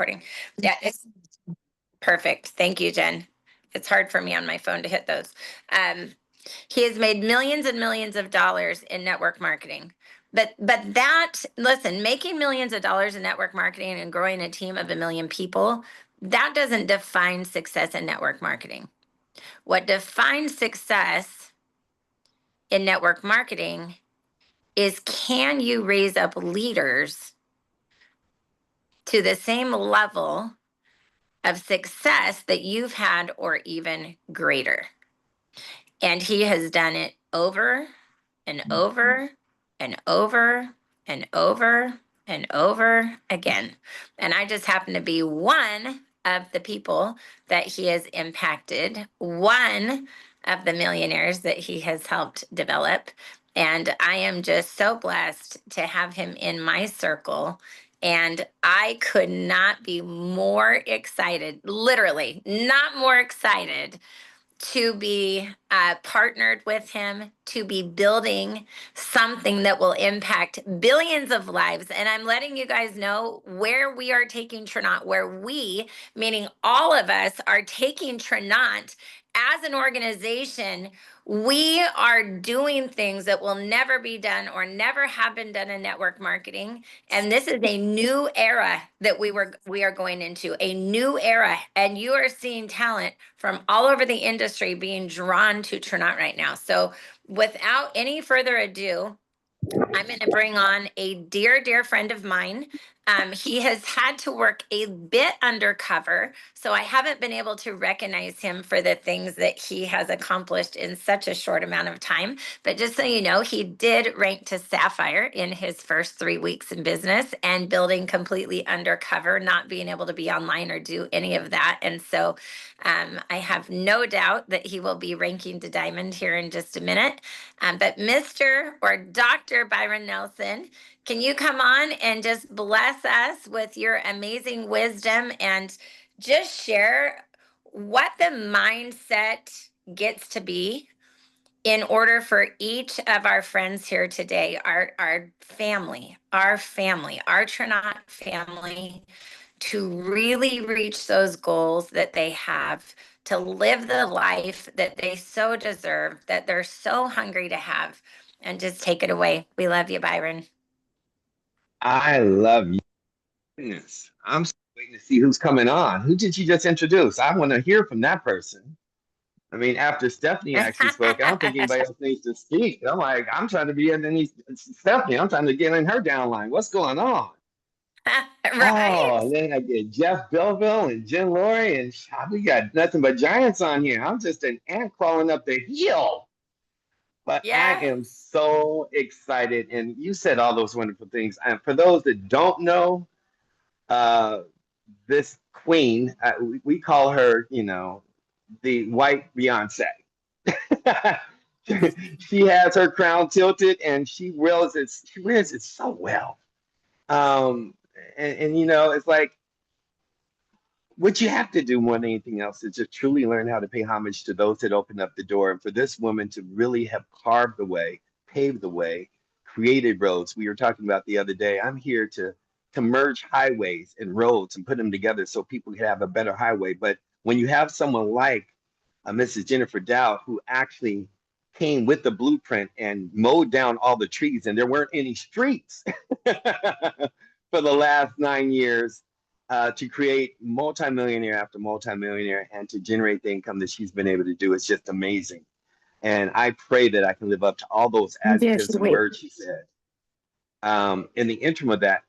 recording. Yeah, it's perfect. Thank you, Jen. It's hard for me on my phone to hit those. He has made millions and millions of dollars in network marketing. But that, listen, making millions of dollars in network marketing and growing a team of 1 million people, that doesn't define success in network marketing. What defines success in network marketing is, can you raise up leaders to the same level of success that you've had or even greater? And he has done it over and over and over and over and over again. And I just happen to be one of the people that he has impacted, one of the millionaires that he has helped develop. And I am just so blessed to have him in my circle. And I could not be more excited, literally, not more excited to be partnered with him, to be building something that will impact billions of lives. And I'm letting you guys know where we are taking Trinont, where we, meaning all of us, are taking Trinont as an organization. We are doing things that will never be done or never have been done in network marketing. And this is a new era that we are going into, a new era. And you are seeing talent from all over the industry being drawn to Trinont right now. So without any further ado, I'm going to bring on a dear, dear friend of mine. He has had to work a bit undercover, so I haven't been able to recognize him for the things that he has accomplished in such a short amount of time. But just so you know, he did rank to Sapphire in his first 3 weeks in business, and building completely undercover, not being able to be online or do any of that. And so I have no doubt that he will be ranking to Diamond here in just a minute. But Mr. or Dr. Byron Nelson, can you come on and just bless us with your amazing wisdom and just share what the mindset gets to be in order for each of our friends here today, our family, our Trinont family, to really reach those goals that they have, to live the life that they so deserve, that they're so hungry to have. And just take it away. We love you, Byron. I love you. Goodness, I'm still waiting to see who's coming on. Who did you just introduce? I want to hear from that person. I mean, after Stephanie actually spoke, I don't think anybody else needs to speak. I'm like, I'm trying to be underneath Stephanie. I'm trying to get in her downline. What's going on? Right? Oh, then I get Jeff Belleville and Jen Laurie, and we got nothing but giants on here. I'm just an ant crawling up the hill. But I Yeah. am so excited. And you said all those wonderful things. And for those that don't know, this queen, we call her, the white Beyonce. She has her crown tilted and she wears it so well. And it's like, what you have to do more than anything else is just truly learn how to pay homage to those that open up the door. And for this woman to really have carved the way, paved the way, created roads. We were talking about the other day. I'm here to merge highways and roads and put them together so people can have a better highway. But when you have someone like Mrs. Jennifer Dow, who actually came with the blueprint and mowed down all the trees, and there weren't any streets for the last 9 years, to create multimillionaire after multimillionaire and to generate the income that she's been able to do. It's just amazing. And I pray that I can live up to all those adjectives and words she said. In the interim of that,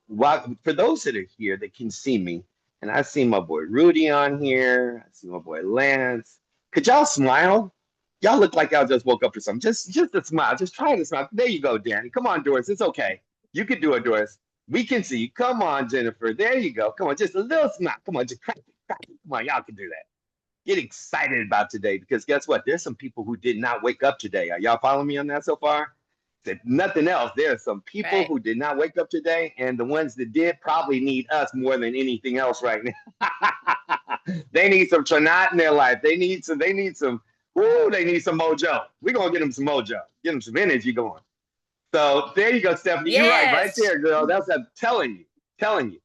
for those that are here that can see me, and I see my boy Rudy on here, I see my boy Lance. Could y'all smile? Y'all look like y'all just woke up or something. Just a smile. Just try to smile. There you go, Danny. Come on, Doris. It's okay. You can do it, Doris. We can see you. Come on, Jennifer. There you go. Come on, just a little smile. Come on, just crack it. Come on, y'all can do that. Get excited about today, because guess what? There's some people who did not wake up today. Are y'all following me on that so far? If nothing else, there are some people who did not wake up today, and the ones that did probably need us more than anything else right now. They need some Trinont in their life. They need some mojo. We're gonna get them some mojo, get them some energy going. So there you go, Stephanie. You're right there, girl. I'm telling you.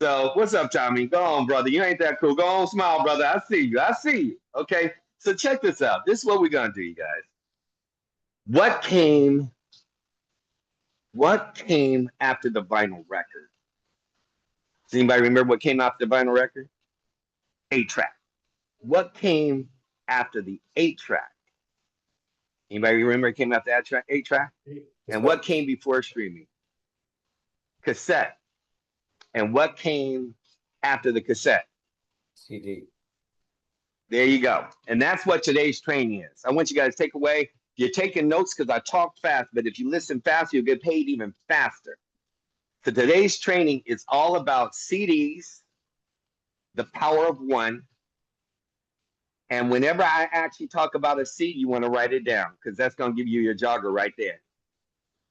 So what's up, Tommy? Go on, brother. You ain't that cool. Go on, smile, brother. I see you. I see you. Okay. So check this out. This is what we're gonna do, you guys. What came what came after the vinyl record? Does anybody remember what came after the vinyl record? 8-track. What came after the 8-track? Anybody remember it came after that track, 8-track? And what came before streaming? Cassette. And what came after the cassette? CD. There you go. And that's what today's training is. I want you guys to take away. You're taking notes because I talk fast, but if you listen fast, you'll get paid even faster. So today's training is all about CDs, the power of one. And whenever I actually talk about a C, you want to write it down because that's going to give you your jogger right there.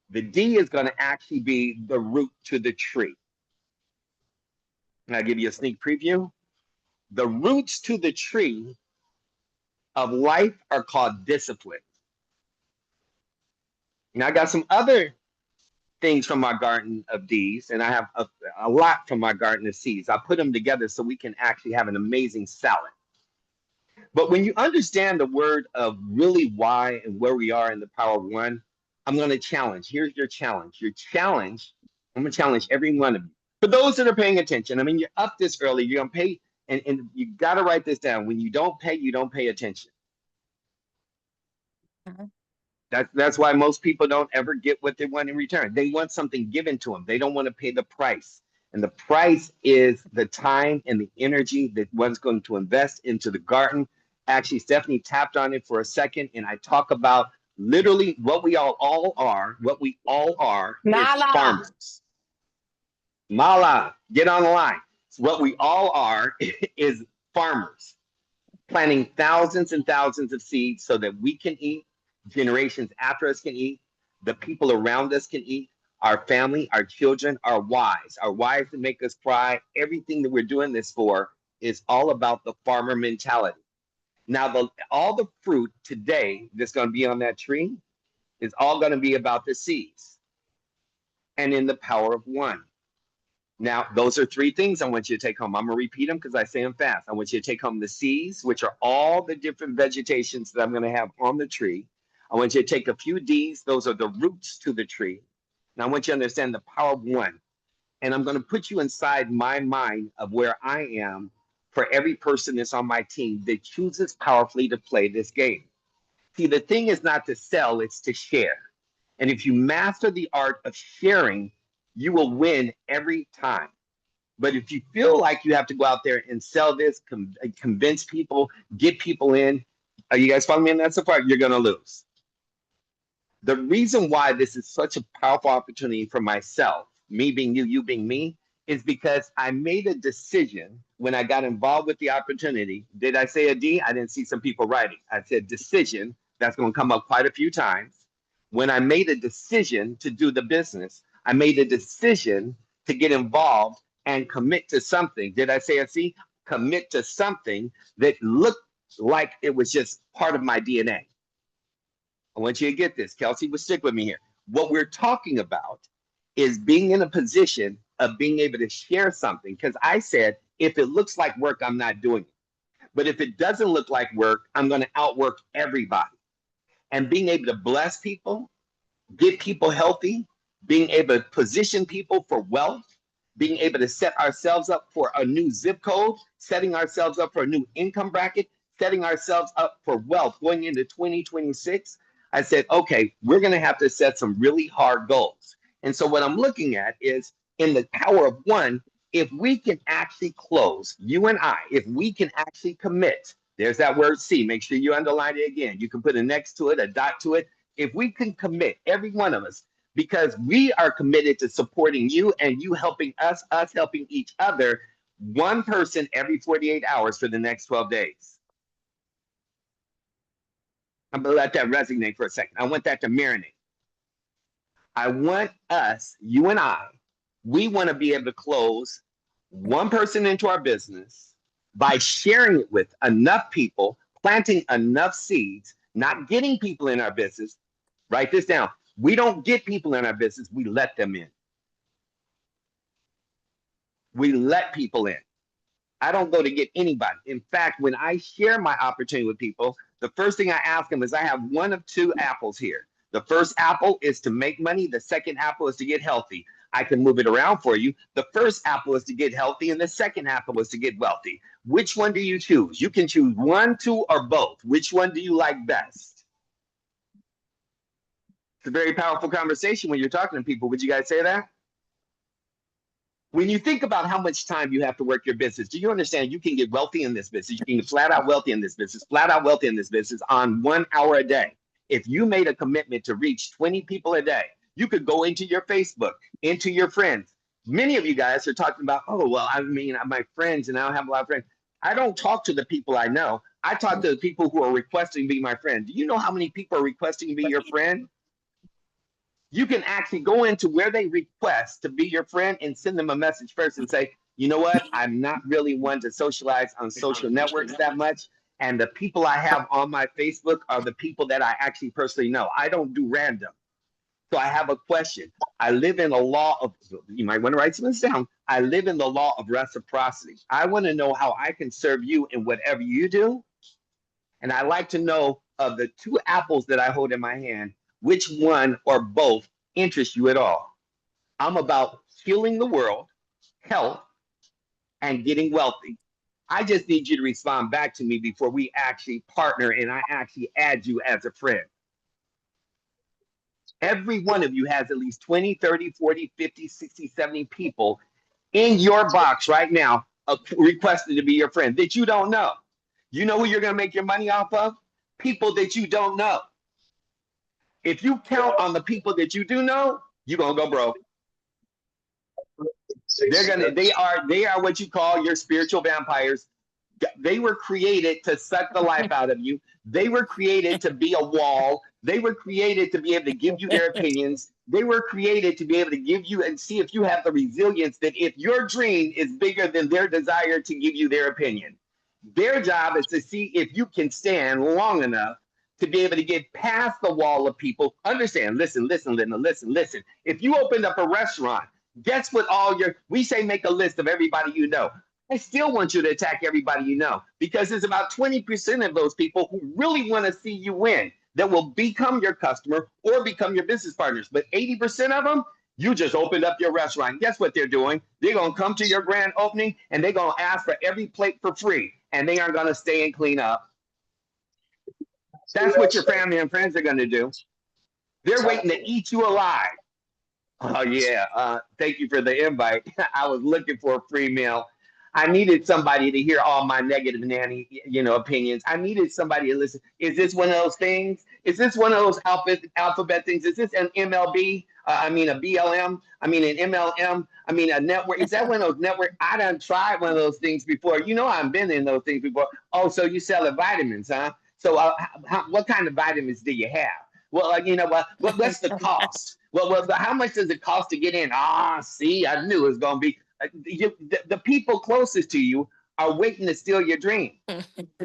The D is going to actually be the root to the tree. And I'll give you a sneak preview. The roots to the tree of life are called discipline. Now, I got some other things from my garden of D's, and I have a lot from my garden of C's. I put them together so we can actually have an amazing salad. But when you understand the word of really why and where we are in the power of one, I'm going to challenge. Here's your challenge. Your challenge, I'm going to challenge every one of you. For those that are paying attention, I mean, you're up this early, you're going to pay, and you got to write this down. When you don't pay attention. That's why most people don't ever get what they want in return. They want something given to them. They don't want to pay the price. And the price is the time and the energy that one's going to invest into the garden. Actually, Stephanie tapped on it for a second, and I talk about literally what we all are. What we all are is farmers. Mala, get on the line. What we all are is farmers, planting thousands and thousands of seeds so that we can eat, generations after us can eat, the people around us can eat, our family, our children, our wives that make us cry. Everything that we're doing this for is all about the farmer mentality. Now, all the fruit today that's going to be on that tree is all going to be about the seeds and in the power of one. Now, those are three things I want you to take home. I'm going to repeat them because I say them fast. I want you to take home the seeds, which are all the different vegetations that I'm going to have on the tree. I want you to take a few D's. Those are the roots to the tree. And I want you to understand the power of one. And I'm going to put you inside my mind of where I am for every person that's on my team that chooses powerfully to play this game. See, the thing is not to sell, it's to share. And if you master the art of sharing, you will win every time. But if you feel like you have to go out there and sell this, convince people, get people in, are you guys following me on that so far? You're going to lose. The reason why this is such a powerful opportunity for myself, me being you, you being me, is because I made a decision when I got involved with the opportunity. Did I say a D? I didn't see some people writing. I said decision. That's going to come up quite a few times. When I made a decision to do the business, I made a decision to get involved and commit to something. Did I say a C? Commit to something that looked like it was just part of my DNA. I want you to get this. Kelsey will stick with me here. What we're talking about is being in a position of being able to share something. Because I said, if it looks like work, I'm not doing it. But if it doesn't look like work, I'm going to outwork everybody. And being able to bless people, get people healthy, being able to position people for wealth, being able to set ourselves up for a new zip code, setting ourselves up for a new income bracket, setting ourselves up for wealth going into 2026. I said, okay, we're going to have to set some really hard goals. And so what I'm looking at is in the power of one, if we can actually close, you and I, if we can actually commit, there's that word C, make sure you underline it again. You can put a next to it, a dot to it. If we can commit, every one of us, because we are committed to supporting you and you helping us helping each other, one person every 48 hours for the next 12 days. I'm going to let that resonate for a second. I want that to marinate. I want us, you and I, we want to be able to close one person into our business by sharing it with enough people, planting enough seeds, not getting people in our business. Write this down. We don't get people in our business, we let them in. We let people in. I don't go to get anybody. In fact, when I share my opportunity with people, the first thing I ask them is I have one of two apples here. The first apple is to make money. The second apple is to get healthy. I can move it around for you. The first apple is to get healthy, and the second apple is to get wealthy. Which one do you choose? You can choose one, two, or both. Which one do you like best? It's a very powerful conversation when you're talking to people. Would you guys say that? When you think about how much time you have to work your business, do you understand you can get wealthy in this business? You can get flat out wealthy in this business, flat out wealthy in this business on 1 hour a day. If you made a commitment to reach 20 people a day, you could go into your Facebook, into your friends. Many of you guys are talking about, oh, well, I mean, my friends, and I don't have a lot of friends. I don't talk to the people I know. I talk to the people who are requesting to be my friend. Do you know how many people are requesting to be your friend? You can actually go into where they request to be your friend and send them a message first and say, you know what? I'm not really one to socialize on social networks that much. And the people I have on my Facebook are the people that I actually personally know. I don't do random. So I have a question. I live in a law of, you might want to write some of this down. I live in the law of reciprocity. I want to know how I can serve you in whatever you do. And I like to know of the two apples that I hold in my hand, which one or both interest you at all. I'm about healing the world, health, and getting wealthy. I just need you to respond back to me before we actually partner and I actually add you as a friend. Every one of you has at least 20, 30, 40, 50, 60, 70 people in your box right now requested to be your friend that you don't know. You know who you're going to make your money off of? People that you don't know. If you count on the people that you do know, you're going to go broke. They are what you call your spiritual vampires. They were created to suck the life out of you. They were created to be a wall. They were created to be able to give you their opinions. They were created to be able to give you and see if you have the resilience that if your dream is bigger than their desire to give you their opinion. Their job is to see if you can stand long enough to be able to get past the wall of people. Understand, listen. If you opened up a restaurant, guess what we say make a list of everybody you know. I still want you to attack everybody you know because there's about 20% of those people who really want to see you win that will become your customer or become your business partners. But 80% of them, you just opened up your restaurant. Guess what they're doing? They're going to come to your grand opening and they're going to ask for every plate for free and they aren't going to stay and clean up. That's what your family and friends are going to do. They're waiting to eat you alive. Oh, yeah. Thank you for the invite. I was looking for a free meal. I needed somebody to hear all my negative nanny, opinions. I needed somebody to listen. Is this one of those things? Is this one of those alphabet things? Is this an MLB? A BLM? An MLM? A network? Is that one of those network? I done tried one of those things before. I've been in those things before. Oh, so you sell vitamins, huh? So what kind of vitamins do you have? Well, what's the cost? Well, how much does it cost to get in? See, I knew it was going to be. The people closest to you are waiting to steal your dream.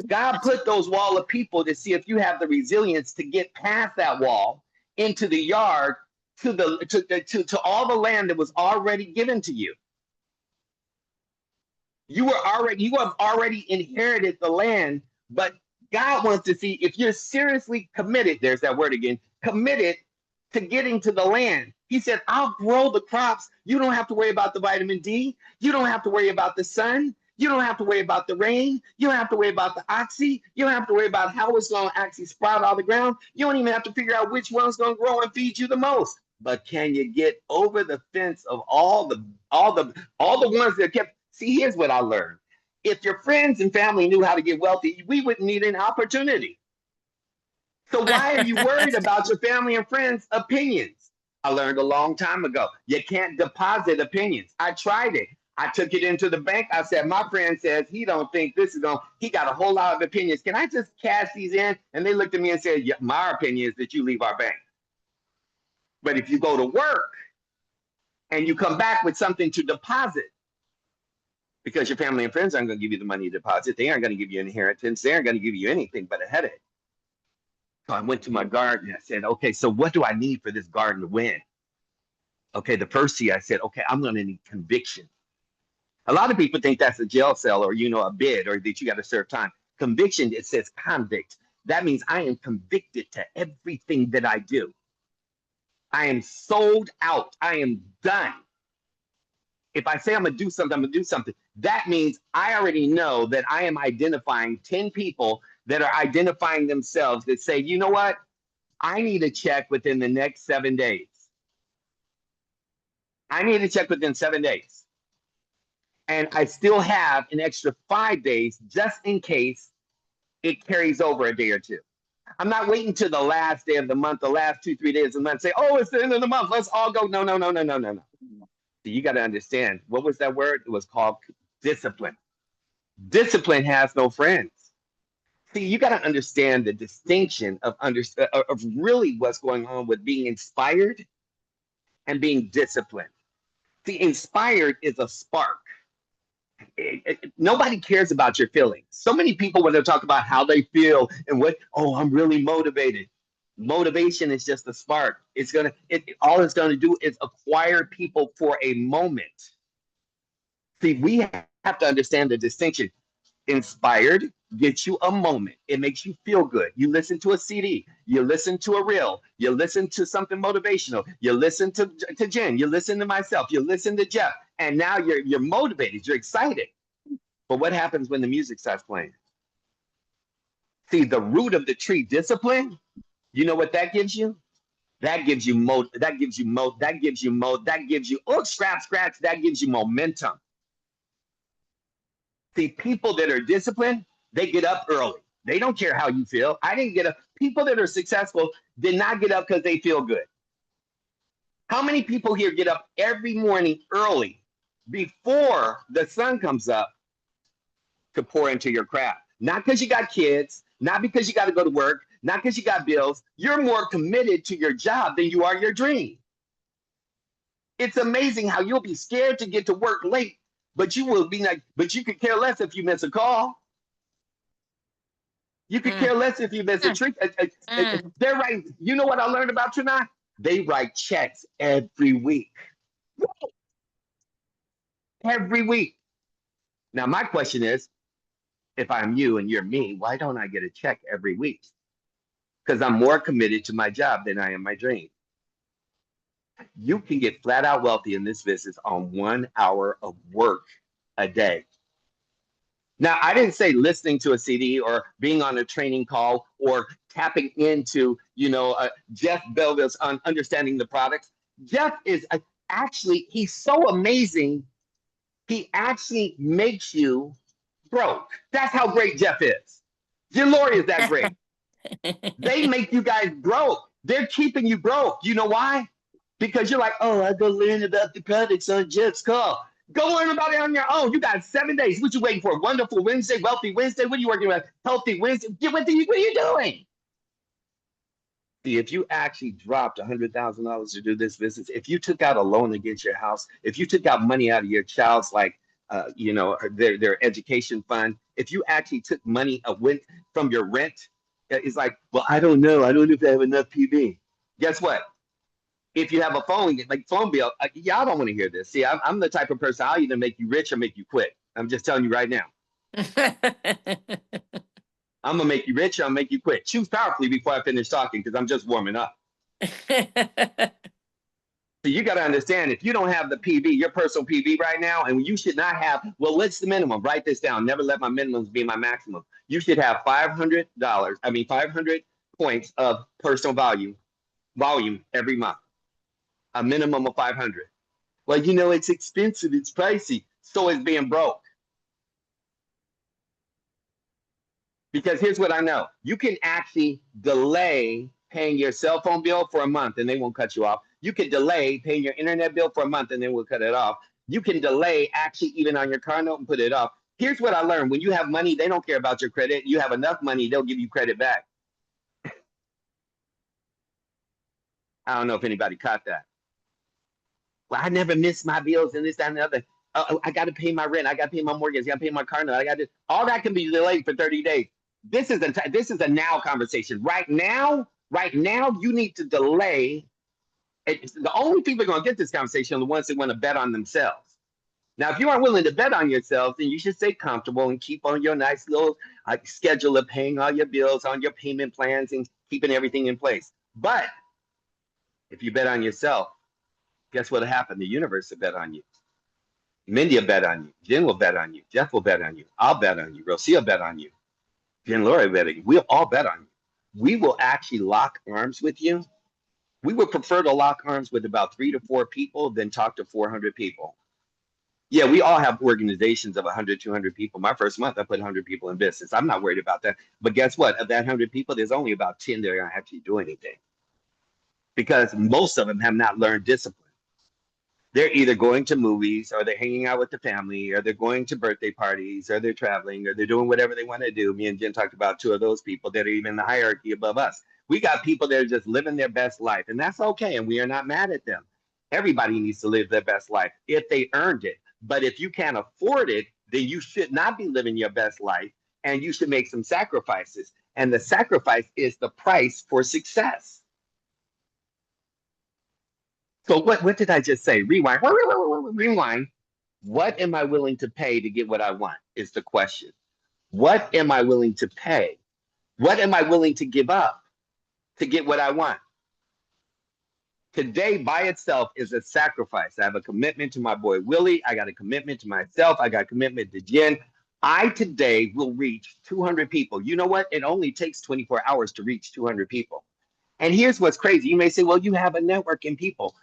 God put those wall of people to see if you have the resilience to get past that wall into the yard to all the land that was already given to you. You have already inherited the land, but God wants to see if you're seriously committed. There's that word again, committed to getting to the land. He said, I'll grow the crops. You don't have to worry about the vitamin D. You don't have to worry about the sun. You don't have to worry about the rain. You don't have to worry about the oxy. You don't have to worry about how it's going to actually sprout out of the ground. You don't even have to figure out which one's going to grow and feed you the most. But can you get over the fence of all the ones that kept? See, here's what I learned. If your friends and family knew how to get wealthy, we wouldn't need an opportunity. So why are you worried about your family and friends' opinions? I learned a long time ago. You can't deposit opinions. I tried it. I took it into the bank. I said, my friend says he don't think this is going, he got a whole lot of opinions. Can I just cash these in? And they looked at me and said, yeah, my opinion is that you leave our bank. But if you go to work and you come back with something to deposit, because your family and friends aren't going to give you the money to deposit. They aren't going to give you an inheritance. They aren't going to give you anything but a headache. So I went to my garden. I said, okay, so what do I need for this garden to win? Okay, the first C, I said, okay, I'm going to need conviction. A lot of people think that's a jail cell or, a bid or that you got to serve time. Conviction, it says convict. That means I am convicted to everything that I do. I am sold out. I am done. If I say I'm going to do something, I'm going to do something. That means I already know that I am identifying 10 people that are identifying themselves that say, you know what? I need a check within the next 7 days. I need a check within 7 days. And I still have an extra 5 days just in case it carries over a day or two. I'm not waiting till the last day of the month, the last 2, 3 days of the month, say, oh, it's the end of the month. Let's all go. No, no, no, no, no, no, no. So you got to understand, what was that word? It was called discipline. Discipline has no friends. See, you got to understand the distinction of really what's going on with being inspired and being disciplined. See, inspired is a spark. Nobody cares about your feelings. So many people, when they talk about how they feel and oh, I'm really motivated. Motivation is just a spark. All it's gonna do is acquire people for a moment. See, we have to understand the distinction. Inspired gets you a moment. It makes you feel good. You listen to a CD, you listen to a reel, you listen to something motivational, you listen to Jen, you listen to myself, you listen to Jeff, and now you're motivated, you're excited. But what happens when the music starts playing? See, the root of the tree, discipline, you know what that gives you? That gives you that gives you scratch, that gives you momentum. See, people that are disciplined, they get up early. They don't care how you feel. I didn't get up. People that are successful did not get up because they feel good. How many people here get up every morning early before the sun comes up to pour into your craft? Not because you got kids, not because you got to go to work, not because you got bills. You're more committed to your job than you are your dream. It's amazing how you'll be scared to get to work late, but you could care less if you miss a call. You could care less if you miss a trick. They're right. You know what I learned about Trinai? They write checks every week. Every week. Now, my question is, if I'm you and you're me, why don't I get a check every week? Because I'm more committed to my job than I am my dream. You can get flat out wealthy in this business on 1 hour of work a day. Now, I didn't say listening to a CD or being on a training call or tapping into, Jeff Belville's on understanding the products. Jeff is actually, he's so amazing. He actually makes you broke. That's how great Jeff is. Jim Laurie is that great. They make you guys broke. They're keeping you broke. You know why? Because you're like, oh, I go learn about the products on Jeff's call. Go learn about it on your own. You got 7 days. What you waiting for? Wonderful Wednesday, Wealthy Wednesday. What are you working with? Healthy Wednesday. What are you doing? See, if you actually dropped $100,000 to do this business, if you took out a loan against your house, if you took out money out of your child's their education fund, if you actually took money from your rent, it's like, well, I don't know. I don't know if I have enough PB. Guess what? If you have a phone bill, y'all don't want to hear this. See, I'm the type of person, I'll either make you rich or make you quit. I'm just telling you right now. I'm going to make you rich or I'll make you quit. Choose powerfully before I finish talking because I'm just warming up. So you got to understand, if you don't have the PV, your personal PV right now, and you should not have, well, what's the minimum? Write this down. Never let my minimums be my maximum. You should have $500 points of personal volume every month. A minimum of 500. Well, it's expensive, it's pricey. So is being broke. Because here's what I know. You can actually delay paying your cell phone bill for a month and they won't cut you off. You can delay paying your internet bill for a month and they will cut it off. You can delay actually even on your car note and put it off. Here's what I learned. When you have money, they don't care about your credit. You have enough money, they'll give you credit back. I don't know if anybody caught that. Well, I never miss my bills and this, that, and the other. I got to pay my rent. I got to pay my mortgage. I got to pay my car note. All that can be delayed for 30 days. This is a now conversation. Right now, you need to delay. The only people going to get this conversation are the ones that want to bet on themselves. Now, if you aren't willing to bet on yourself, then you should stay comfortable and keep on your nice little schedule of paying all your bills on your payment plans and keeping everything in place. But if you bet on yourself, guess what'll happen? The universe will bet on you. Mindy will bet on you. Jen will bet on you. Jeff will bet on you. I'll bet on you. Rosie will bet on you. Jen Laura will bet on you. We'll all bet on you. We will actually lock arms with you. We would prefer to lock arms with about 3 to 4 people than talk to 400 people. Yeah, we all have organizations of 100, 200 people. My first month, I put 100 people in business. I'm not worried about that. But guess what? Of that 100 people, there's only about 10 that are going to actually do anything because most of them have not learned discipline. They're either going to movies or they're hanging out with the family or they're going to birthday parties or they're traveling or they're doing whatever they want to do. Me and Jen talked about 2 of those people that are even in the hierarchy above us. We got people that are just living their best life, and that's okay. And we are not mad at them. Everybody needs to live their best life if they earned it. But if you can't afford it, then you should not be living your best life and you should make some sacrifices. And the sacrifice is the price for success. So what did I just say? Rewind. Rewind. What am I willing to pay to get what I want is the question. What am I willing to pay? What am I willing to give up to get what I want? Today by itself is a sacrifice. I have a commitment to my boy Willie. I got a commitment to myself. I got a commitment to Jen. I today will reach 200 people. You know what? It only takes 24 hours to reach 200 people. And here's what's crazy. You may say, well, you have a network in people.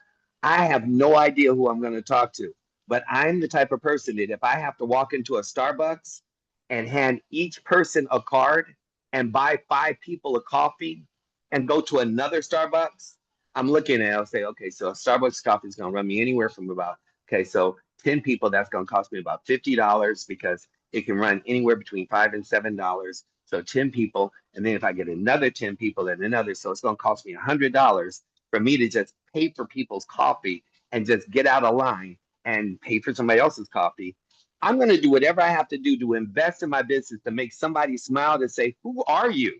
I have no idea who I'm going to talk to, but I'm the type of person that if I have to walk into a Starbucks and hand each person a card and buy 5 people a coffee and go to another Starbucks, I'm looking at it, I'll say, okay, so a Starbucks coffee is going to run me anywhere from about, okay, so 10 people, that's going to cost me about $50 because it can run anywhere between $5 and $7. So 10 people, and then if I get another 10 people and another, so it's going to cost me $100 for me to just pay for people's coffee and just get out of line and pay for somebody else's coffee. I'm going to do whatever I have to do to invest in my business to make somebody smile to say, who are you?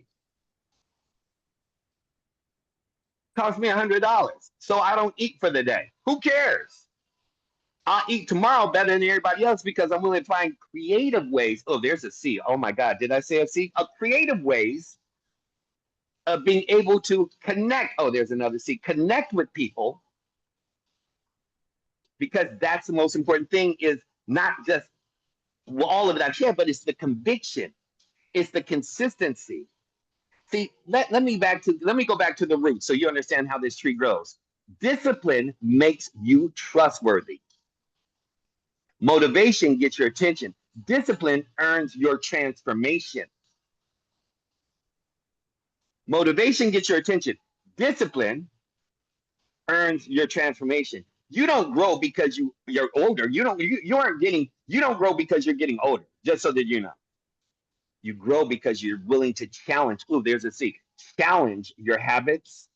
Cost me $100. So I don't eat for the day. Who cares? I'll eat tomorrow better than everybody else because I'm willing to find creative ways. Oh, there's a C. Oh my God. Did I say a C? Creative ways of being able to connect. Oh, there's another C. Connect with people, because that's the most important thing is not just all of that share, but it's the conviction. It's the consistency. See, let me go back to the roots so you understand how this tree grows. Discipline makes you trustworthy. Motivation gets your attention. Discipline earns your transformation. Motivation gets your attention. Discipline earns your transformation. You don't grow because you're older. You don't grow because you're getting older, just so that you know. You grow because you're willing to challenge. Oh, there's a C. Challenge your habits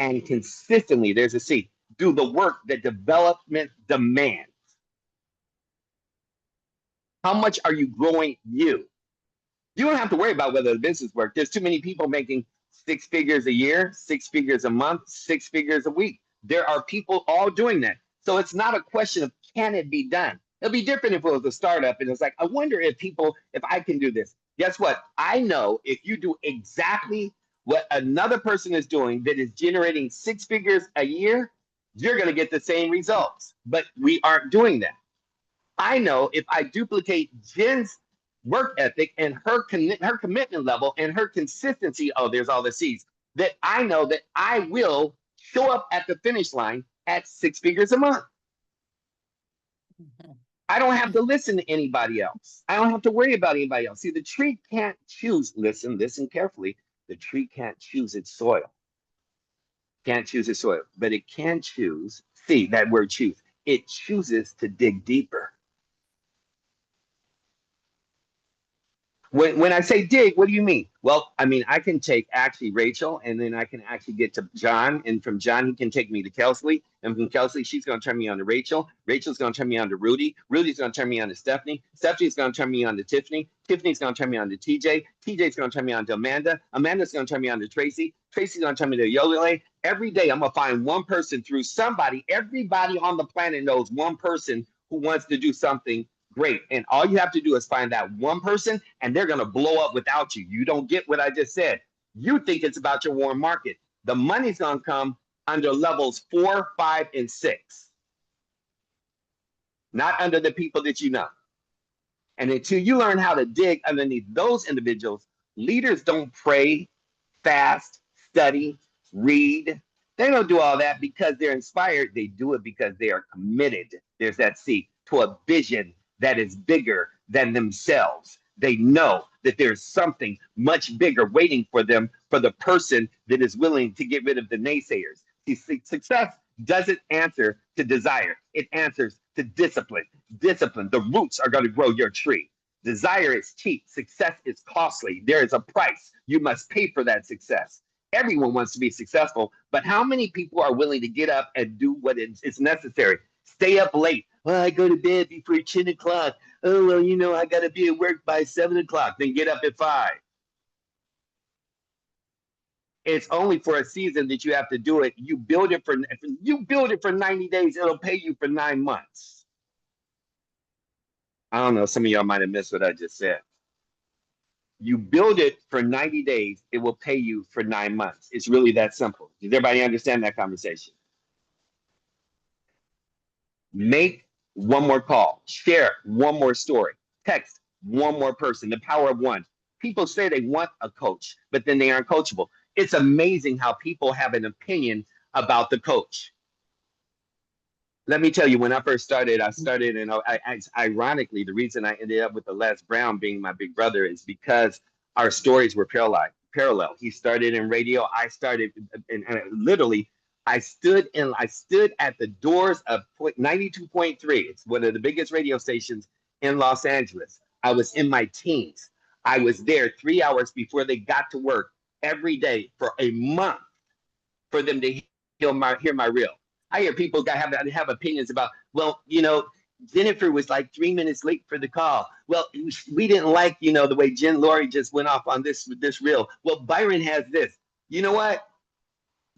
and consistently, there's a C. Do the work that development demands. How much are you growing you? You don't have to worry about whether the business works. There's too many people making 6 figures a year, 6 figures a month, 6 figures a week. There are people all doing that. So it's not a question of can it be done. It'll be different if it was a startup and it's like, I wonder if I can do this. Guess what? I know if you do exactly what another person is doing that is generating 6 figures a year, you're going to get the same results. But we aren't doing that. I know if I duplicate Jen's work ethic and her commitment level and her consistency, oh, there's all the C's, that I know that I will show up at the finish line at 6 figures a month. I don't have to listen to anybody else. I don't have to worry about anybody else. See, the tree can't choose, listen carefully, the tree can't choose its soil. Can't choose its soil, but it can choose, see that word choose, it chooses to dig deeper. When I say dig, what do you mean? Well, I mean, I can take actually Rachel, and then I can actually get to John, and from John, he can take me to Kelsey, and from Kelsey, she's going to turn me on to Rachel. Rachel's going to turn me on to Rudy. Rudy's going to turn me on to Stephanie. Stephanie's going to turn me on to Tiffany. Tiffany's going to turn me on to TJ. TJ's going to turn me on to Amanda. Amanda's going to turn me on to Tracy. Tracy's going to turn me to Yolele. Every day, I'm going to find one person through somebody. Everybody on the planet knows one person who wants to do something great. And all you have to do is find that one person, and they're going to blow up without you. You don't get what I just said. You think it's about your warm market. The money's going to come under levels 4, 5, and 6, not under the people that you know. And until you learn how to dig underneath those individuals, leaders don't pray, fast, study, read. They don't do all that because they're inspired. They do it because they are committed. There's that C, to a vision that is bigger than themselves. They know that there's something much bigger waiting for them, for the person that is willing to get rid of the naysayers. See, success doesn't answer to desire. It answers to discipline. Discipline, the roots are going to grow your tree. Desire is cheap. Success is costly. There is a price. You must pay for that success. Everyone wants to be successful, but how many people are willing to get up and do what is necessary? Stay up late. Well, I go to bed before 10 o'clock. Oh, well, you know, I got to be at work by 7 o'clock. Then get up at 5. It's only for a season that you have to do it. You build it for 90 days. It'll pay you for 9 months. I don't know. Some of y'all might have missed what I just said. You build it for 90 days. It will pay you for 9 months. It's really that simple. Does everybody understand that conversation? Make one more call. Share one more story. Text one more person. The power of one. People say they want a coach, but then they aren't coachable. It's amazing how people have an opinion about the coach. Let me tell you, when I first started, and ironically, the reason I ended up with the Les Brown being my big brother is because our stories were parallel. He started in radio. I started, and literally, I stood at the doors of 92.3. It's one of the biggest radio stations in Los Angeles. I was in my teens. I was there 3 hours before they got to work every day for a month for them to hear my reel. I hear people have opinions about, well, you know, Jennifer was like 3 minutes late for the call. Well, we didn't like, you know, the way Jen Laurie just went off on this reel. Well, Byron has this. You know what?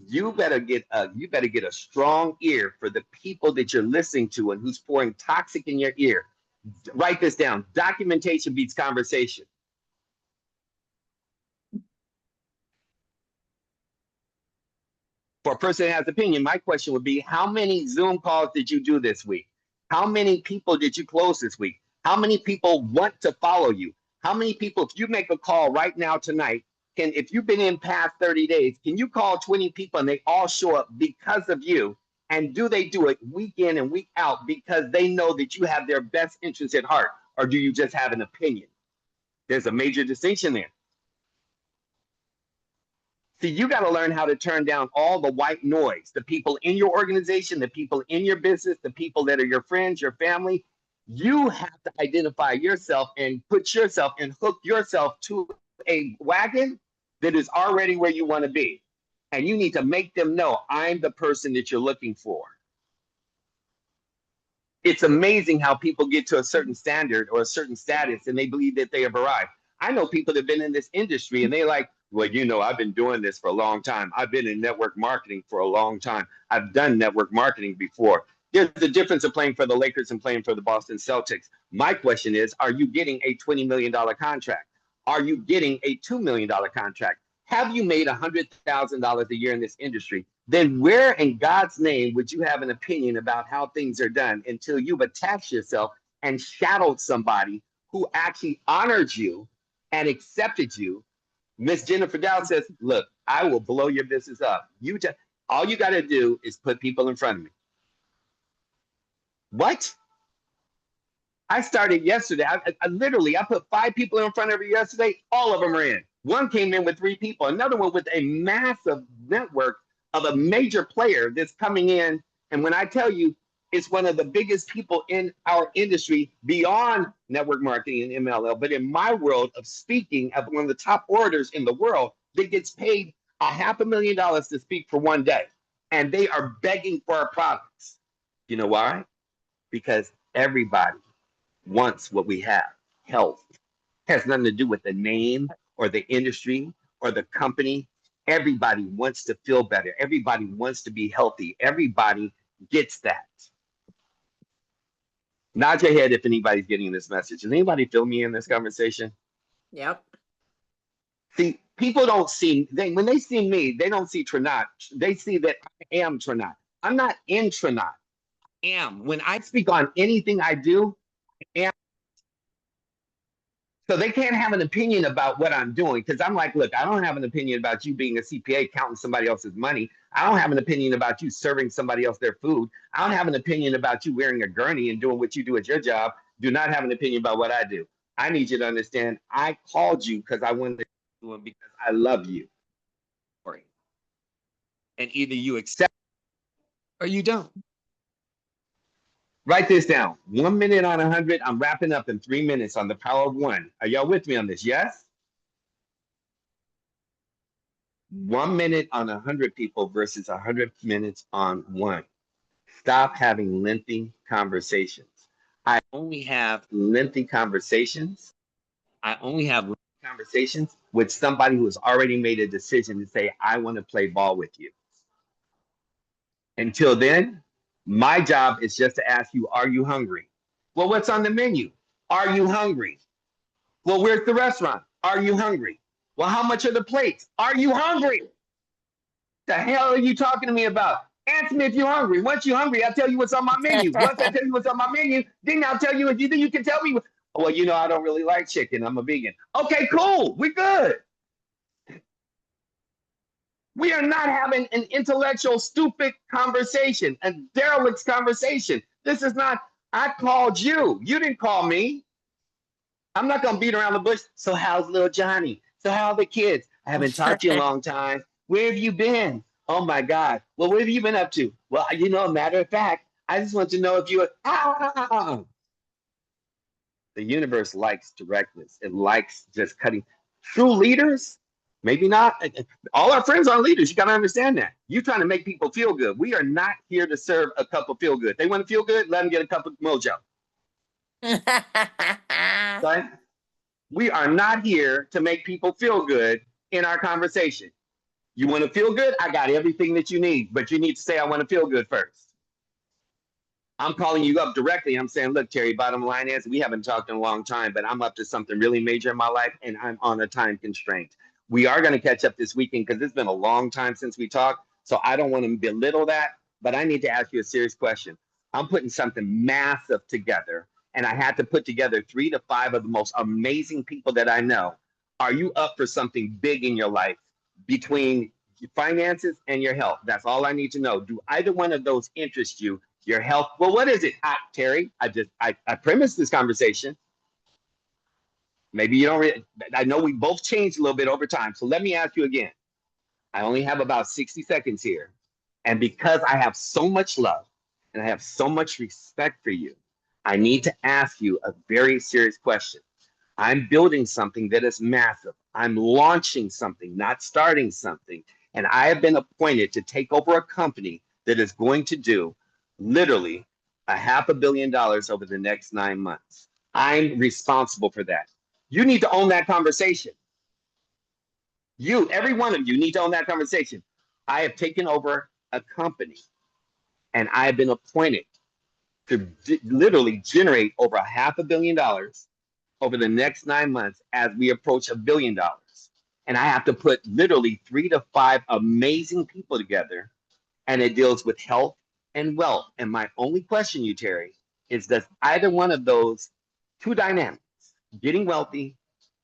You better get a strong ear for the people that you're listening to and who's pouring toxic in your ear. Write this down. Documentation beats conversation. For a person that has opinion, my question would be, how many Zoom calls did you do this week? How many people did you close this week? How many people want to follow you? How many people, if you make a call right now tonight, if you've been in past 30 days, can you call 20 people and they all show up because of you? And do they do it week in and week out because they know that you have their best interests at heart? Or do you just have an opinion? There's a major distinction there. See, you got to learn how to turn down all the white noise, the people in your organization, the people in your business, the people that are your friends, your family. You have to identify yourself and put yourself and hook yourself to a wagon that is already where you want to be. And you need to make them know, I'm the person that you're looking for. It's amazing how people get to a certain standard or a certain status and they believe that they have arrived. I know people that have been in this industry and they're like, well, you know, I've been doing this for a long time. I've been in network marketing for a long time. I've done network marketing before. There's the difference of playing for the Lakers and playing for the Boston Celtics. My question is, are you getting a $20 million contract? Are you getting a $2 million contract? Have you made $100,000 a year in this industry? Then where in God's name would you have an opinion about how things are done until you've attached yourself and shadowed somebody who actually honored you and accepted you? Miss Jennifer Dow says, look, I will blow your business up. All you got to do is put people in front of me. What? I started yesterday. I literally put 5 people in front of her yesterday. All of them are in. One came in with 3 people. Another one with a massive network of a major player that's coming in. And when I tell you, it's one of the biggest people in our industry beyond network marketing and MLL, but in my world of speaking, of one of the top orators in the world that gets paid $500,000 to speak for one day. And they are begging for our products. You know why? Because everybody wants what we have. Health has nothing to do with the name or the industry or the company. Everybody wants to feel better. Everybody wants to be healthy. Everybody gets that. Nod your head if anybody's getting this message. Does anybody feel me in this conversation? Yep. See, people don't see, when they see me, they don't see Trinot. They see that I am Trinot. I'm not in Trinot. I am. When I speak on anything I do, I am. So they can't have an opinion about what I'm doing because I'm like, look, I don't have an opinion about you being a CPA counting somebody else's money. I don't have an opinion about you serving somebody else their food. I don't have an opinion about you wearing a gurney and doing what you do at your job. Do not have an opinion about what I do. I need you to understand I called you because I wanted to do it because I love you. And either you accept or you don't. Write this down. 1 minute on 100. I'm wrapping up in 3 minutes on the power of one. Are y'all with me on this? Yes? 1 minute on 100 people versus 100 minutes on one. Stop having lengthy conversations. I only have lengthy conversations. I only have lengthy conversations with somebody who has already made a decision to say, I want to play ball with you. Until then, my job is just to ask you, are you hungry? Well, what's on the menu? Are you hungry? Well, where's the restaurant? Are you hungry? Well, how much are the plates? Are you hungry? The hell are you talking to me about? Answer me if you're hungry. Once you're hungry, I'll tell you what's on my menu. Once I tell you what's on my menu, then I'll tell you if you can tell me. Well, I don't really like chicken. I'm a vegan. Okay, cool. We're good. We are not having an intellectual, stupid conversation, a derelict conversation. This is not, I called you. You didn't call me. I'm not going to beat around the bush. So, how's little Johnny? So, how are the kids? I haven't talked to you in a long time. Where have you been? Oh, my God. Well, what have you been up to? Well, matter of fact, I just want to know if you are. The universe likes directness. It likes just cutting. True leaders, maybe not. All our friends aren't leaders. You got to understand that. You're trying to make people feel good. We are not here to serve a cup of feel good. They want to feel good, let them get a cup of mojo. Right? We are not here to make people feel good in our conversation. You want to feel good? I got everything that you need, but you need to say, I want to feel good first. I'm calling you up directly. I'm saying, look, Terry, bottom line is we haven't talked in a long time, but I'm up to something really major in my life and I'm on a time constraint. We are going to catch up this weekend because it's been a long time since we talked. So I don't want to belittle that, but I need to ask you a serious question. I'm putting something massive together and I had to put together 3 to 5 of the most amazing people that I know. Are you up for something big in your life between finances and your health? That's all I need to know. Do either one of those interest you? Your health. Well, what is it, Terry? I premised this conversation. Maybe you don't. I know we both changed a little bit over time. So let me ask you again. I only have about 60 seconds here. And because I have so much love and I have so much respect for you, I need to ask you a very serious question. I'm building something that is massive. I'm launching something, not starting something. And I have been appointed to take over a company that is going to do literally $500 million over the next 9 months. I'm responsible for that. You need to own that conversation. Every one of you need to own that conversation. I have taken over a company and I have been appointed to literally generate over $500 million over the next 9 months as we approach $1 billion. And I have to put literally 3 to 5 amazing people together, and it deals with health and wealth. And my only question, you, Terry, is does either one of those two dynamics, getting wealthy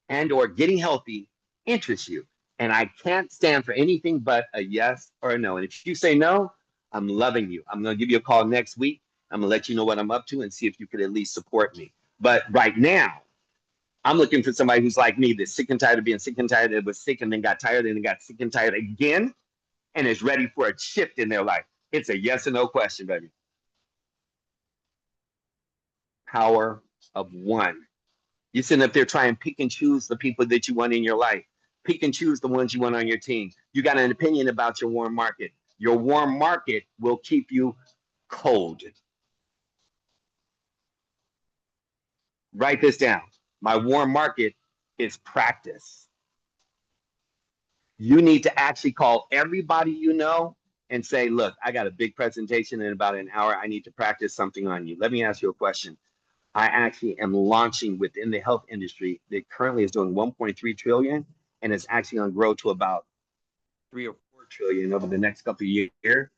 and or getting healthy, interest you? And I can't stand for anything but a yes or a no. And if you say no, I'm loving you. I'm going to give you a call next week. I'm going to let you know what I'm up to and see if you could at least support me. But right now, I'm looking for somebody who's like me, that's sick and tired of being sick and tired, that was sick and then got tired and then got sick and tired again, and is ready for a shift in their life. It's a yes or no question, baby. Power of one. You're sitting up there trying to pick and choose the people that you want in your life. Pick and choose the ones you want on your team. You got an opinion about your warm market. Your warm market will keep you cold. Write this down. My warm market is practice. You need to actually call everybody you know and say, look, I got a big presentation in about an hour. I need to practice something on you. Let me ask you a question. I actually am launching within the health industry that currently is doing 1.3 trillion, and it's actually going to grow to about 3 or 4 trillion over the next couple of years.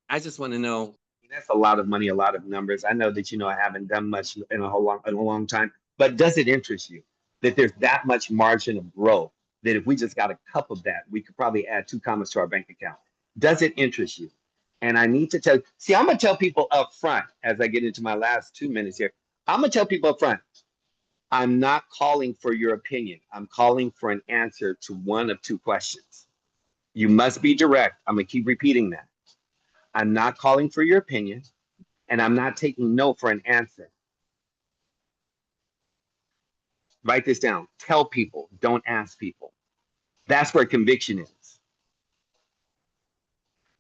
I just want to know, that's a lot of money, a lot of numbers. I know that I haven't done much in a long time, but does it interest you that there's that much margin of growth that if we just got a cup of that, we could probably add 2 commas to our bank account? Does it interest you? And I need to tell you, see, I'm gonna tell people up front as I get into my last 2 minutes here. I'm gonna tell people up front, I'm not calling for your opinion. I'm calling for an answer to one of 2 questions. You must be direct. I'm gonna keep repeating that. I'm not calling for your opinion, and I'm not taking no for an answer. Write this down. Tell people, don't ask people. That's where conviction is.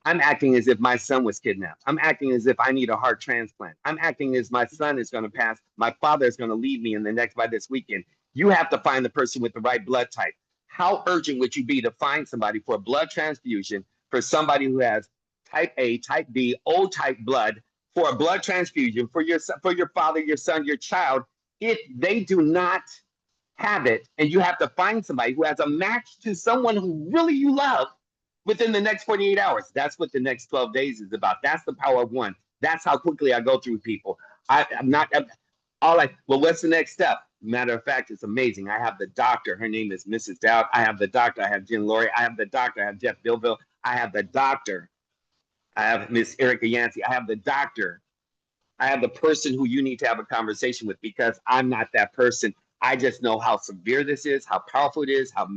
I'm acting as if my son was kidnapped. I'm acting as if I need a heart transplant. I'm acting as my son is going to pass. My father is going to leave me by this weekend. You have to find the person with the right blood type. How urgent would you be to find somebody for a blood transfusion for somebody who has type A, type B, O type blood for a blood transfusion for your father, your son, your child? If they do not have it, and you have to find somebody who has a match to someone who really you love within the next 48 hours. That's what the next 12 days is about. That's the power of one. That's how quickly I go through people. I'm not all like, well, what's the next step? Matter of fact, it's amazing. I have the doctor. Her name is Mrs. Dowd. I have the doctor. I have Jen Laurie. I have the doctor. I have Jeff Billville. I have the doctor. I have Miss Erica Yancey. I have the doctor. I have the person who you need to have a conversation with, because I'm not that person. I just know how severe this is, how powerful it is, how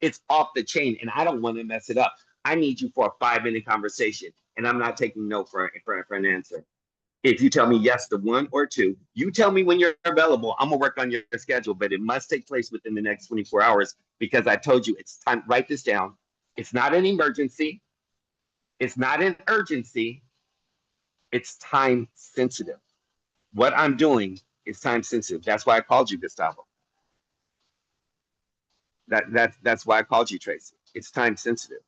it's off the chain, and I don't want to mess it up. I need you for a 5-minute conversation, and I'm not taking no for an answer. If you tell me yes to 1 or 2, you tell me when you're available. I'm gonna work on your schedule, but it must take place within the next 24 hours, because I told you it's time. Write this down. It's not an emergency. It's not an urgency. It's time sensitive. What I'm doing is time sensitive. That's why I called you, Gustavo. That's why I called you, Tracy. It's time sensitive.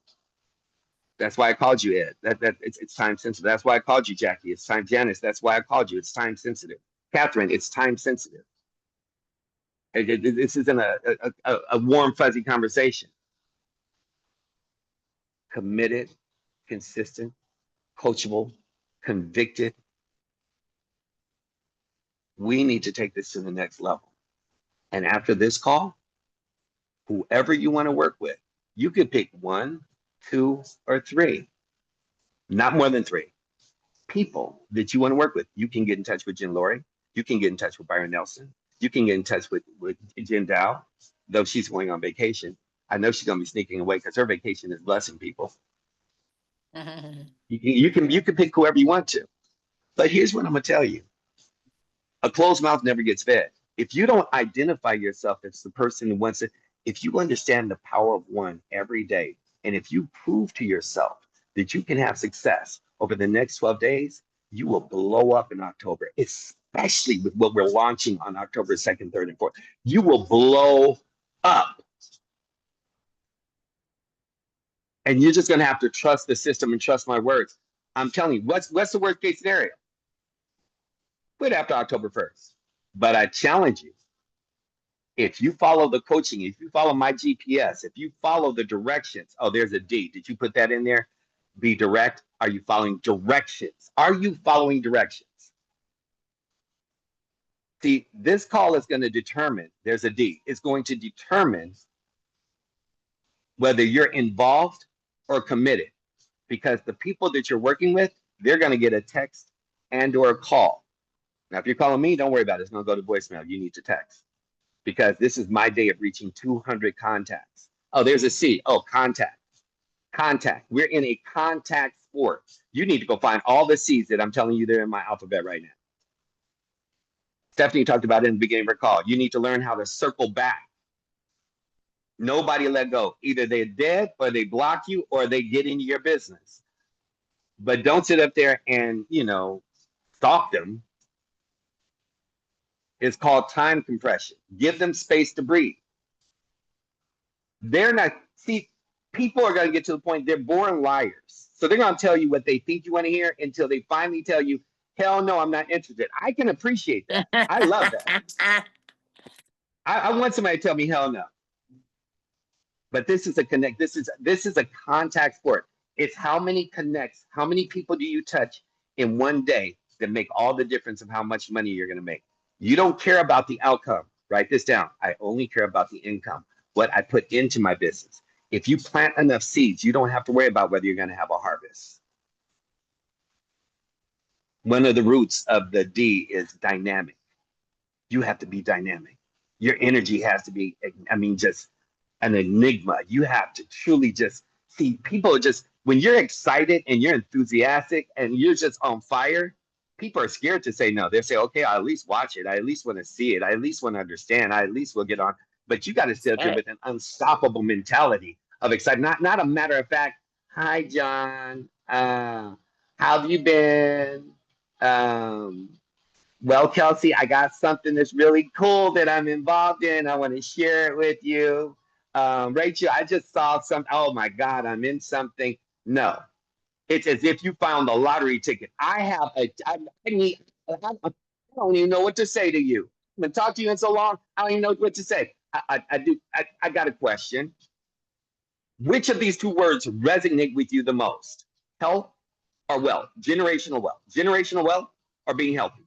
That's why I called you, Ed. It's time sensitive. That's why I called you, Jackie. It's time, Janice. That's why I called you. It's time sensitive. Catherine, it's time sensitive. This isn't a warm, fuzzy conversation. Committed, consistent, coachable, convicted. We need to take this to the next level. And after this call, whoever you want to work with, you could pick 1, 2, or 3, not more than 3 people that you want to work with. You can get in touch with Jen Laurie. You can get in touch with Byron Nelson. You can get in touch with Jen Dow, though she's going on vacation. I know she's going to be sneaking away because her vacation is blessing people. You can pick whoever you want to. But here's what I'm going to tell you. A closed mouth never gets fed. If you don't identify yourself as the person who wants it, if you understand the power of one every day, and if you prove to yourself that you can have success over the next 12 days, you will blow up in October, especially with what we're launching on October 2nd, 3rd, and 4th. You will blow up. And you're just going to have to trust the system and trust my words. I'm telling you, what's the worst case scenario? Quit after October 1st. But I challenge you, if you follow the coaching, if you follow my GPS, if you follow the directions, oh, there's a D. Did you put that in there? Be direct. Are you following directions? Are you following directions? See, this call is going to determine, there's a D. It's going to determine whether you're involved or committed, because the people that you're working with, they're going to get a text and or a call. Now, if you're calling me, don't worry about it. It's going to go to voicemail. You need to text, because this is my day of reaching 200 contacts. Oh, there's a C. Oh, contact. Contact. We're in a contact sport. You need to go find all the C's that I'm telling you they're in my alphabet right now. Stephanie talked about it in the beginning of her call. You need to learn how to circle back. Nobody let go. Either they're dead, or they block you, or they get into your business. But don't sit up there and, stalk them. It's called time compression. Give them space to breathe. They're not, see, people are going to get to the point, they're born liars. So they're going to tell you what they think you want to hear until they finally tell you, Hell no, I'm not interested. I can appreciate that. I love that. I want somebody to tell me hell no. But this is a connect. This is a contact sport. It's how many connects, how many people do you touch in one day that make all the difference of how much money you're going to make. You don't care about the outcome. Write this down. I only care about the income, what I put into my business. If you plant enough seeds, you don't have to worry about whether you're going to have a harvest. One of the roots of the D is dynamic. You have to be dynamic. Your energy has to be, just an enigma. You have to truly just see people just, when you're excited and you're enthusiastic and you're just on fire, people are scared to say no. They say, okay, I'll at least watch it. I at least want to see it. I at least want to understand. I at least will get on. But you got to sit up there with an unstoppable mentality of excitement. Not a matter of fact, hi, John. How have you been? Well, Kelsey, I got something that's really cool that I'm involved in. I want to share it with you. Rachel, I just saw something. Oh my God, I'm in something. No, it's as if you found the lottery ticket. I don't even know what to say to you. I've been talking to you in so long, I don't even know what to say. I got a question. Which of these two words resonate with you the most? Health or wealth? Generational wealth. Generational wealth or being healthy?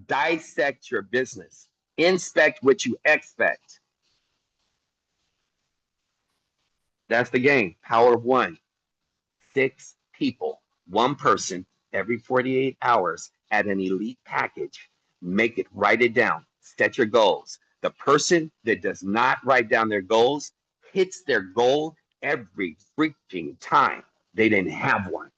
Dissect your business. Inspect what you expect. That's the game. Power of one. 6 people, one person every 48 hours at an elite package. Make it, write it down. Set your goals. The person that does not write down their goals hits their goal every freaking time they didn't have one.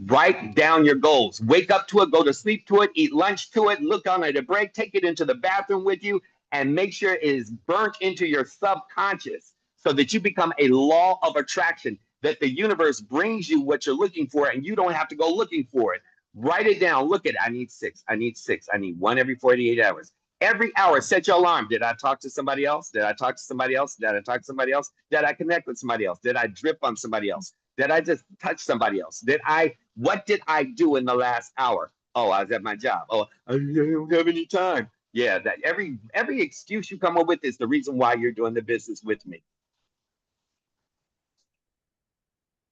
Write down your goals. Wake up to it, go to sleep to it, eat lunch to it, look on at a break, take it into the bathroom with you, and make sure it is burnt into your subconscious so that you become a law of attraction, that the universe brings you what you're looking for and you don't have to go looking for it. Write it down. Look at it. I need 6. I need 6. I need 1 every 48 hours. Every hour, set your alarm. Did I talk to somebody else? Did I talk to somebody else? Did I talk to somebody else? Did I connect with somebody else? Did I drip on somebody else? Did I just touch somebody else? What did I do in the last hour? Oh, I was at my job. Oh, I don't have any time. Yeah, that every excuse you come up with is the reason why you're doing the business with me.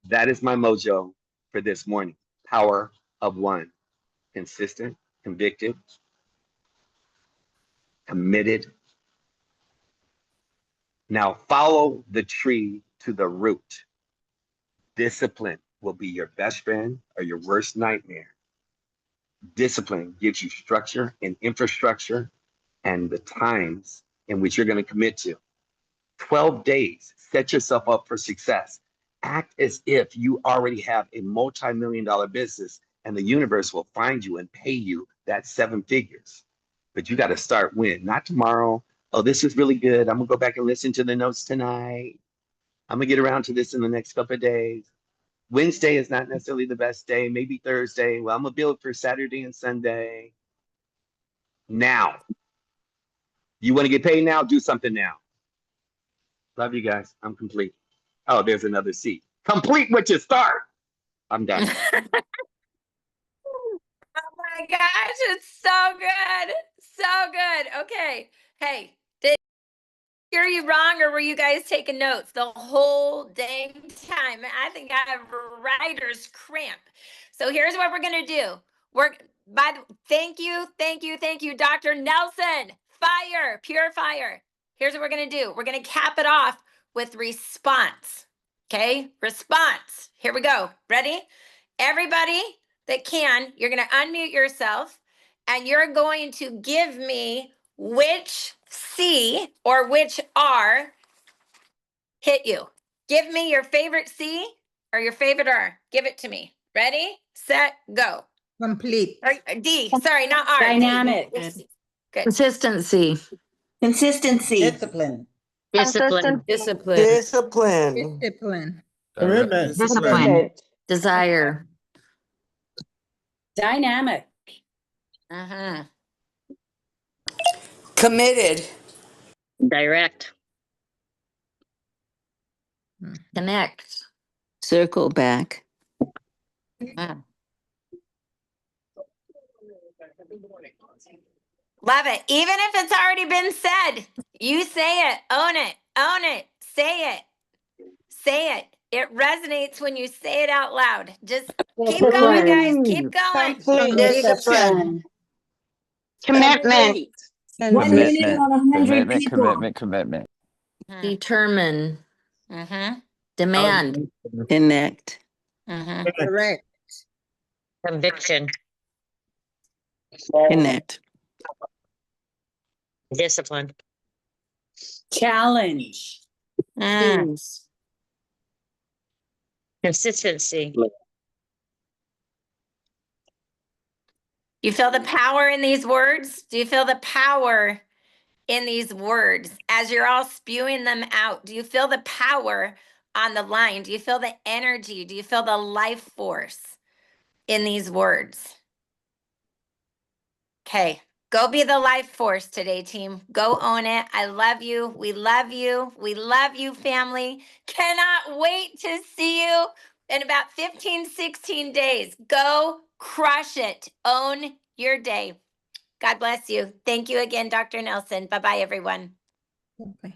That is my mojo for this morning. Power of one. Consistent, convicted, committed. Now follow the tree to the root. Discipline will be your best friend or your worst nightmare. Discipline gives you structure and infrastructure and the times in which you're going to commit to. 12 days, set yourself up for success. Act as if you already have a multi-million dollar business and the universe will find you and pay you that 7 figures. But you got to start when? Not tomorrow. Oh, this is really good. I'm going to go back and listen to the notes tonight. I'm going to get around to this in the next couple of days. Wednesday is not necessarily the best day. Maybe Thursday. Well, I'm going to build for Saturday and Sunday. Now. You want to get paid now? Do something now. Love you guys. I'm complete. Oh, there's another seat. Complete what you start. I'm done. Oh my gosh, it's so good. So good. Okay. Hey, did I hear you wrong or were you guys taking notes the whole dang time? I think I have writer's cramp. So here's what we're going to do. Thank you, Dr. Nelson. Fire, pure fire. Here's what we're going to do. We're going to cap it off with response. Okay? Response. Here we go. Ready? Everybody that can, you're going to unmute yourself and you're going to give me which C or which R hit you. Give me your favorite C or your favorite R. Give it to me. Ready, set, go. Complete. Or D, sorry, not R. D. Dynamic. Good. Consistency. Consistency. Discipline. Discipline. Discipline. Discipline. Discipline. Commitment. Discipline. Desire. Dynamic. Uh-huh. Committed. Direct. Connect. Circle back. Mm. Love it. Even if it's already been said, you say it, own it, say it, say it. It resonates when you say it out loud. Just keep going, guys. Keep going. Completion. Commitment. And 1 minute on 100 Commitment, people. commitment, commitment. Determine. Mm-hmm. Demand. Connect. Mm-hmm. Correct. Conviction, Connect. discipline, Challenge. Mm. Choose. consistency, You feel the power in these words? Do you feel the power in these words as you're all spewing them out? Do you feel the power on the line? Do you feel the energy? Do you feel the life force in these words? Okay, go be the life force today, team. Go own it. I love you. We love you. We love you, family. Cannot wait to see you in about 15, 16 days. Go crush it. Own your day. God bless you. Thank you again, Dr. Nelson. Bye-bye, everyone. Okay.